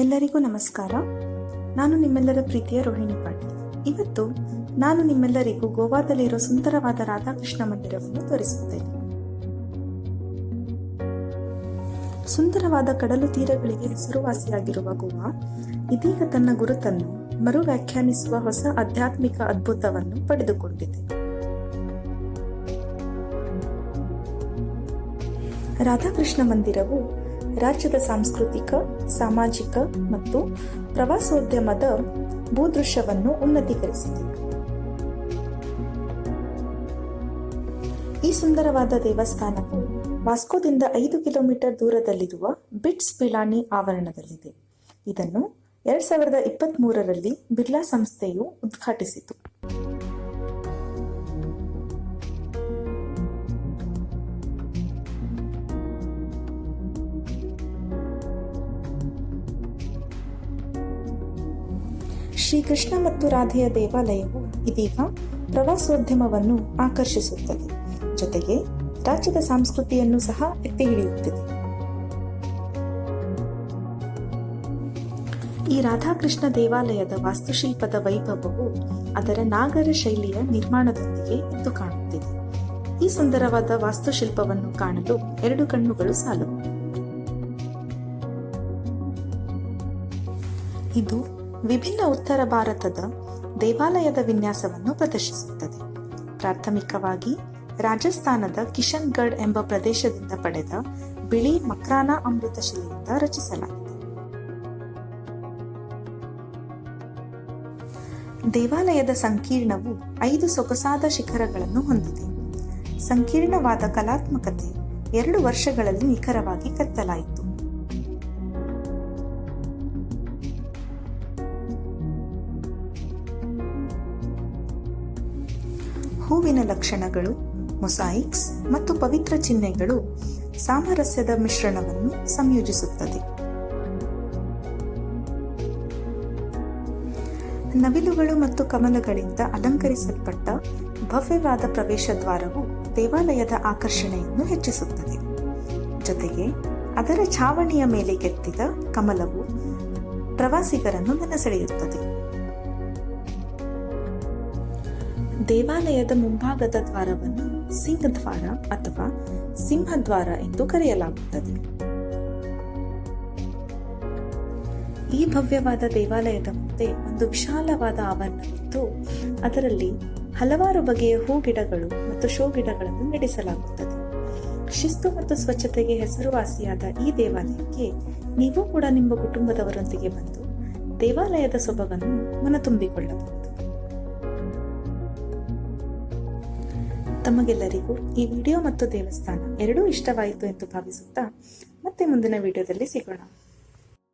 ಎಲ್ಲರಿಗೂ ನಮಸ್ಕಾರ. ನಾನು ನಿಮ್ಮೆಲ್ಲರ ಪ್ರೀತಿಯ ರೋಹಿಣಿ ಪಾಟೀಲ್. ಇವತ್ತು ನಾನು ನಿಮ್ಮೆಲ್ಲರಿಗೂ ಗೋವಾದಲ್ಲಿರೋ ಸುಂದರವಾದ ರಾಧಾಕೃಷ್ಣ ಮಂದಿರವನ್ನು ತೋರಿಸುತ್ತೇನೆ. ಸುಂದರವಾದ ಕಡಲು ತೀರಗಳಿಗೆ ಹೆಸರುವಾಸಿಯಾಗಿರುವ ಗೋವಾ ಇದೀಗ ತನ್ನ ಗುರುತನ್ನು ಮರು ವ್ಯಾಖ್ಯಾನಿಸುವ ಹೊಸ ಆಧ್ಯಾತ್ಮಿಕ ಅದ್ಭುತವನ್ನು ಪಡೆದುಕೊಂಡಿದೆ. ರಾಧಾಕೃಷ್ಣ ಮಂದಿರವು ರಾಜ್ಯದ ಸಾಂಸ್ಕೃತಿಕ, ಸಾಮಾಜಿಕ ಮತ್ತು ಪ್ರವಾಸೋದ್ಯಮದ ಭೂದೃಶ್ಯವನ್ನು ಉನ್ನತೀಕರಿಸಿದೆ. ಈ ಸುಂದರವಾದ ದೇವಸ್ಥಾನವು ವಾಸ್ಕೋದಿಂದ 5 ಕಿಲೋಮೀಟರ್ ದೂರದಲ್ಲಿರುವ ಬಿಟ್ಸ್ ಪಿಲಾನಿ ಆವರಣದಲ್ಲಿದೆ. ಇದನ್ನು 2023ರಲ್ಲಿ ಬಿರ್ಲಾ ಸಂಸ್ಥೆಯು ಉದ್ಘಾಟಿಸಿತು. ಶ್ರೀಕೃಷ್ಣ ಮತ್ತು ರಾಧೆಯ ದೇವಾಲಯವು ಇದೀಗ ಪ್ರವಾಸೋದ್ಯಮವನ್ನು ಆಕರ್ಷಿಸುತ್ತದೆ, ಜೊತೆಗೆ ರಾಜ್ಯದ ಸಂಸ್ಕೃತಿಯನ್ನು ಸಹ ಎತ್ತಿ ಹಿಡಿಯುತ್ತಿದೆ. ಈ ರಾಧಾಕೃಷ್ಣ ದೇವಾಲಯದ ವಾಸ್ತುಶಿಲ್ಪದ ವೈಭವವು ಅದರ ನಾಗರ ಶೈಲಿಯ ನಿರ್ಮಾಣದೊಂದಿಗೆ ಎದ್ದು ಕಾಣುತ್ತಿದೆ. ಈ ಸುಂದರವಾದ ವಾಸ್ತುಶಿಲ್ಪವನ್ನು ಕಾಣಲು 2 ಕಣ್ಣುಗಳು ಸಾಲವು. ಇದು ವಿಭಿನ್ನ ಉತ್ತರ ಭಾರತದ ದೇವಾಲಯದ ವಿನ್ಯಾಸವನ್ನು ಪ್ರದರ್ಶಿಸುತ್ತದೆ. ಪ್ರಾಥಮಿಕವಾಗಿ ರಾಜಸ್ಥಾನದ ಕಿಶನ್ಗಢ್ ಎಂಬ ಪ್ರದೇಶದಿಂದ ಪಡೆದ ಬಿಳಿ ಮಕ್ರಾನಾ ಅಮೃತ ಶಿಲೆಯಿಂದ ರಚಿಸಲಾಗಿದೆ. ದೇವಾಲಯದ ಸಂಕೀರ್ಣವು 5 ಸೊಗಸಾದ ಶಿಖರಗಳನ್ನು ಹೊಂದಿದೆ. ಸಂಕೀರ್ಣವಾದ ಕಲಾತ್ಮಕತೆ 2 ವರ್ಷಗಳಲ್ಲಿ ನಿಖರವಾಗಿ ಕೆತ್ತಲಾಯಿತು. ಹೂವಿನ ಲಕ್ಷಣಗಳು, ಮೊಸಾಯಿಕ್ಸ್ ಮತ್ತು ಪವಿತ್ರ ಚಿಹ್ನೆಗಳು ಸಾಮರಸ್ಯದ ಮಿಶ್ರಣವನ್ನು ಸಂಯೋಜಿಸುತ್ತದೆ. ನವಿಲುಗಳು ಮತ್ತು ಕಮಲಗಳಿಂದ ಅಲಂಕರಿಸಲ್ಪಟ್ಟ ಭವ್ಯವಾದ ಪ್ರವೇಶ ದ್ವಾರವು ದೇವಾಲಯದ ಆಕರ್ಷಣೆಯನ್ನು ಹೆಚ್ಚಿಸುತ್ತದೆ. ಜೊತೆಗೆ ಅದರ ಛಾವಣಿಯ ಮೇಲೆ ಕೆತ್ತಿದ ಕಮಲವು ಪ್ರವಾಸಿಗರನ್ನು ಮನಸೆಳೆಯುತ್ತದೆ. ದೇವಾಲಯದ ಮುಂಭಾಗದ ದ್ವಾರವನ್ನು ಸಿಂಹದ್ವಾರ ಅಥವಾ ಸಿಂಹದ್ವಾರ ಎಂದು ಕರೆಯಲಾಗುತ್ತದೆ. ಈ ಭವ್ಯವಾದ ದೇವಾಲಯದ ಮುಂದೆ ಒಂದು ವಿಶಾಲವಾದ ಆವರಣವಿದ್ದು, ಅದರಲ್ಲಿ ಹಲವಾರು ಬಗೆಯ ಹೂಗಿಡಗಳು ಮತ್ತು ಶೋ ಗಿಡಗಳನ್ನು ನಡೆಸಲಾಗುತ್ತದೆ. ಶಿಸ್ತು ಮತ್ತು ಸ್ವಚ್ಛತೆಗೆ ಹೆಸರುವಾಸಿಯಾದ ಈ ದೇವಾಲಯಕ್ಕೆ ನೀವು ಕೂಡ ನಿಮ್ಮ ಕುಟುಂಬದವರೊಂದಿಗೆ ಬಂದು ದೇವಾಲಯದ ಸೊಬಗನ್ನು ಮನತುಂಬಿಕೊಳ್ಳಬಹುದು. ತಮಗೆಲ್ಲರಿಗೂ ಈ ವಿಡಿಯೋ ಮತ್ತು ದೇವಸ್ಥಾನ ಎರಡೂ ಇಷ್ಟವಾಯಿತು ಎಂದು ಭಾವಿಸುತ್ತಾ ಮತ್ತೆ ಮುಂದಿನ ವಿಡಿಯೋದಲ್ಲಿ ಸಿಗೋಣ.